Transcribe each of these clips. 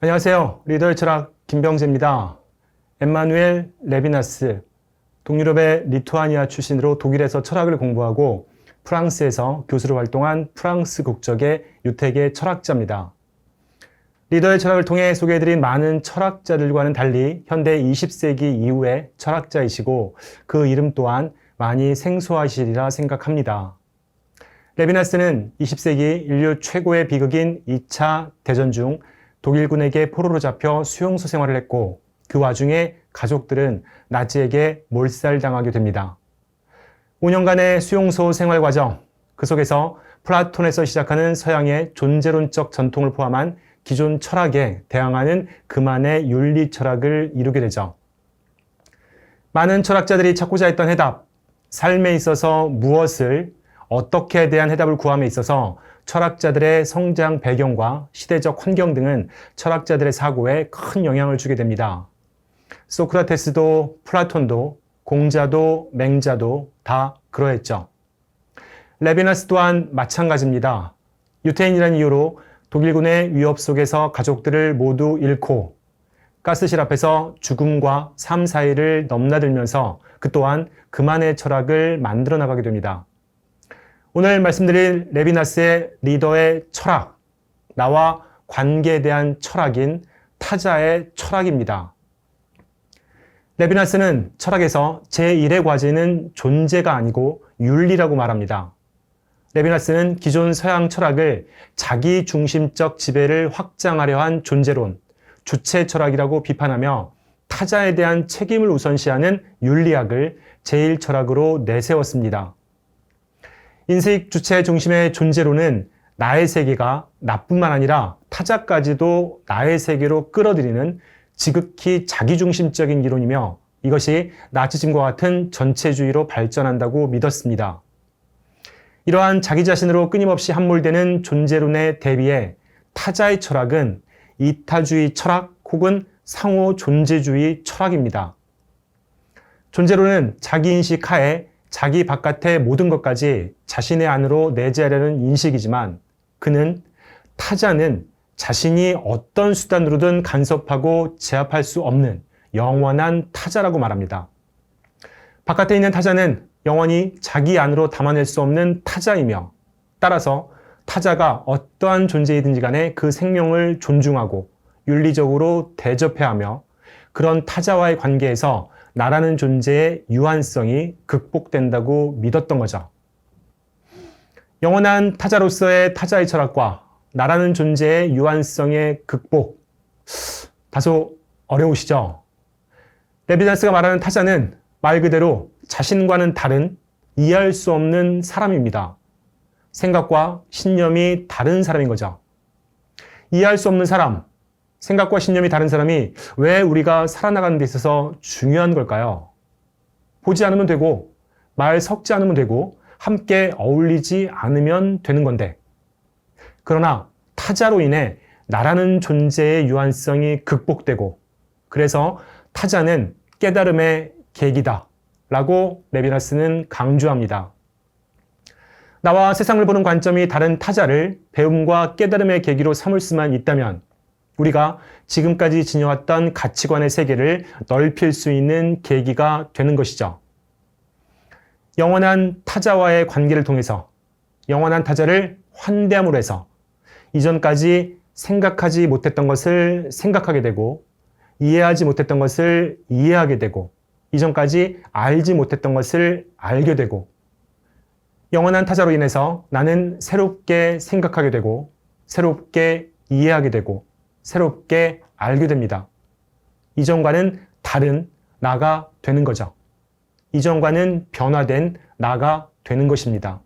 안녕하세요. 리더의 철학 김병재입니다. 엠마누엘 레비나스, 동유럽의 리투아니아 출신으로 독일에서 철학을 공부하고 프랑스에서 교수로 활동한 프랑스 국적의 유택의 철학자입니다. 리더의 철학을 통해 소개해드린 많은 철학자들과는 달리 현대 20세기 이후의 철학자이시고 그 이름 또한 많이 생소하시리라 생각합니다. 레비나스는 20세기 인류 최고의 비극인 2차 대전 중 독일군에게 포로로 잡혀 수용소 생활을 했고 그 와중에 가족들은 나치에게 몰살당하게 됩니다. 5년간의 수용소 생활 과정, 그 속에서 플라톤에서 시작하는 서양의 존재론적 전통을 포함한 기존 철학에 대항하는 그만의 윤리 철학을 이루게 되죠. 많은 철학자들이 찾고자 했던 해답, 삶에 있어서 무엇을 어떻게에 대한 해답을 구함에 있어서 철학자들의 성장 배경과 시대적 환경 등은 철학자들의 사고에 큰 영향을 주게 됩니다. 소크라테스도 플라톤도 공자도 맹자도 다 그러했죠. 레비나스 또한 마찬가지입니다. 유태인이라는 이유로 독일군의 위협 속에서 가족들을 모두 잃고 가스실 앞에서 죽음과 삶 사이를 넘나들면서 그 또한 그만의 철학을 만들어 나가게 됩니다. 오늘 말씀드릴 레비나스의 리더의 철학, 나와 관계에 대한 철학인 타자의 철학입니다. 레비나스는 철학에서 제1의 과제는 존재가 아니고 윤리라고 말합니다. 레비나스는 기존 서양 철학을 자기 중심적 지배를 확장하려 한 존재론, 주체 철학이라고 비판하며 타자에 대한 책임을 우선시하는 윤리학을 제1철학으로 내세웠습니다. 인식 주체 중심의 존재론은 나의 세계가 나뿐만 아니라 타자까지도 나의 세계로 끌어들이는 지극히 자기중심적인 이론이며 이것이 나치즘과 같은 전체주의로 발전한다고 믿었습니다. 이러한 자기 자신으로 끊임없이 함몰되는 존재론에 대비해 타자의 철학은 이타주의 철학 혹은 상호존재주의 철학입니다. 존재론은 자기인식 하에 자기 바깥의 모든 것까지 자신의 안으로 내재하려는 인식이지만 그는 타자는 자신이 어떤 수단으로든 간섭하고 제압할 수 없는 영원한 타자라고 말합니다. 바깥에 있는 타자는 영원히 자기 안으로 담아낼 수 없는 타자이며 따라서 타자가 어떠한 존재이든지 간에 그 생명을 존중하고 윤리적으로 대접해야 하며 그런 타자와의 관계에서 나라는 존재의 유한성이 극복된다고 믿었던 거죠. 영원한 타자로서의 타자의 철학과 나라는 존재의 유한성의 극복, 다소 어려우시죠? 레비나스가 말하는 타자는 말 그대로 자신과는 다른 이해할 수 없는 사람입니다. 생각과 신념이 다른 사람인 거죠. 이해할 수 없는 사람, 생각과 신념이 다른 사람이 왜 우리가 살아나가는 데 있어서 중요한 걸까요? 보지 않으면 되고, 말 섞지 않으면 되고, 함께 어울리지 않으면 되는 건데. 그러나 타자로 인해 나라는 존재의 유한성이 극복되고, 그래서 타자는 깨달음의 계기다 라고 레비나스는 강조합니다. 나와 세상을 보는 관점이 다른 타자를 배움과 깨달음의 계기로 삼을 수만 있다면 우리가 지금까지 지녀왔던 가치관의 세계를 넓힐 수 있는 계기가 되는 것이죠. 영원한 타자와의 관계를 통해서 영원한 타자를 환대함으로 해서 이전까지 생각하지 못했던 것을 생각하게 되고 이해하지 못했던 것을 이해하게 되고 이전까지 알지 못했던 것을 알게 되고 영원한 타자로 인해서 나는 새롭게 생각하게 되고 새롭게 이해하게 되고 새롭게 알게 됩니다. 이전과는 다른 나가 되는 거죠. 이전과는 변화된 나가 되는 것입니다.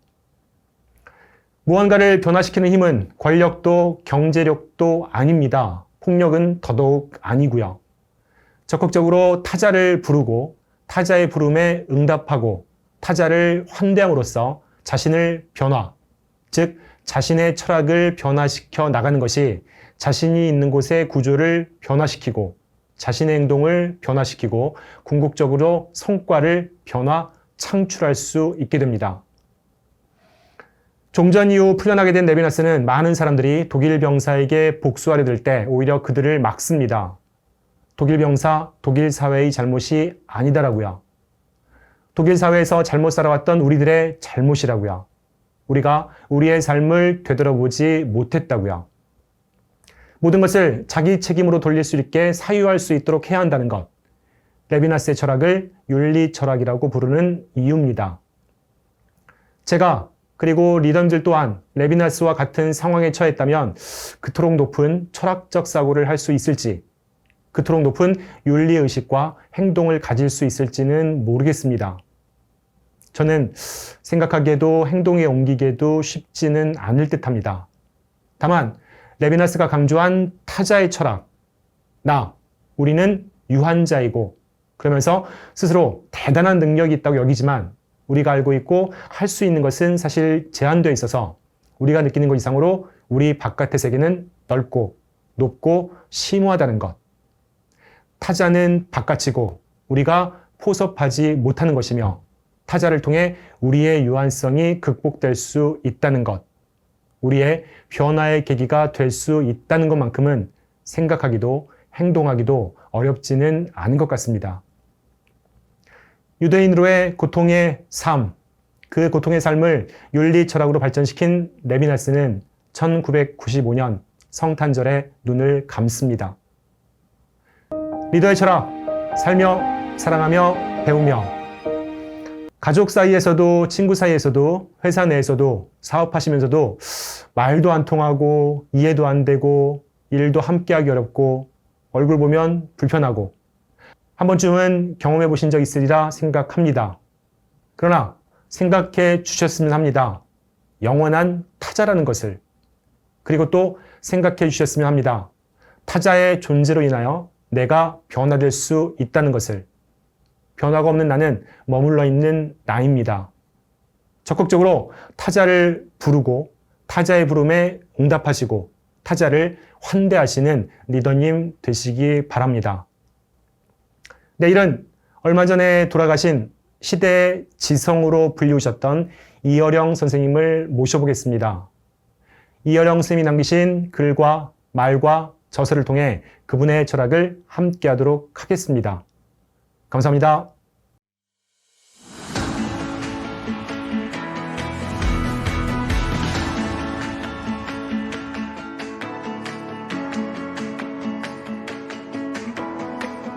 무언가를 변화시키는 힘은 권력도 경제력도 아닙니다. 폭력은 더더욱 아니고요. 적극적으로 타자를 부르고 타자의 부름에 응답하고 타자를 환대함으로써 자신을 변화, 즉 자신의 철학을 변화시켜 나가는 것이 자신이 있는 곳의 구조를 변화시키고 자신의 행동을 변화시키고 궁극적으로 성과를 창출할 수 있게 됩니다. 종전 이후 풀려나게 된 레비나스는 많은 사람들이 독일 병사에게 복수하려 들 때 오히려 그들을 막습니다. 독일 병사, 독일 사회의 잘못이 아니다라고요. 독일 사회에서 잘못 살아왔던 우리들의 잘못이라고요. 우리가 우리의 삶을 되돌아보지 못했다고요. 모든 것을 자기 책임으로 돌릴 수 있게 사유할 수 있도록 해야 한다는 것. 레비나스의 철학을 윤리 철학이라고 부르는 이유입니다. 제가 그리고 리더들 또한 레비나스와 같은 상황에 처했다면 그토록 높은 철학적 사고를 할 수 있을지, 그토록 높은 윤리의식과 행동을 가질 수 있을지는 모르겠습니다. 저는 생각하기에도 행동에 옮기기에도 쉽지는 않을 듯합니다. 다만 레비나스가 강조한 타자의 철학, 우리는 유한자이고 그러면서 스스로 대단한 능력이 있다고 여기지만 우리가 알고 있고 할 수 있는 것은 사실 제한되어 있어서 우리가 느끼는 것 이상으로 우리 바깥의 세계는 넓고 높고 심오하다는 것. 타자는 바깥이고 우리가 포섭하지 못하는 것이며 타자를 통해 우리의 유한성이 극복될 수 있다는 것. 우리의 변화의 계기가 될 수 있다는 것만큼은 생각하기도 행동하기도 어렵지는 않은 것 같습니다. 유대인으로의 고통의 삶, 그 고통의 삶을 윤리 철학으로 발전시킨 레비나스는 1995년 성탄절에 눈을 감습니다. 리더의 철학, 살며 사랑하며 배우며 가족 사이에서도 친구 사이에서도 회사 내에서도 사업하시면서도 말도 안 통하고 이해도 안 되고 일도 함께하기 어렵고 얼굴 보면 불편하고 한 번쯤은 경험해 보신 적 있으리라 생각합니다. 그러나 생각해 주셨으면 합니다. 영원한 타자라는 것을. 그리고 또 생각해 주셨으면 합니다. 타자의 존재로 인하여 내가 변화될 수 있다는 것을. 변화가 없는 나는 머물러 있는 나입니다. 적극적으로 타자를 부르고 타자의 부름에 응답하시고 타자를 환대하시는 리더님 되시기 바랍니다. 내일은 얼마 전에 돌아가신 시대의 지성으로 불리우셨던 이어령 선생님을 모셔보겠습니다. 이어령 선생님이 남기신 글과 말과 저서를 통해 그분의 철학을 함께하도록 하겠습니다. 감사합니다.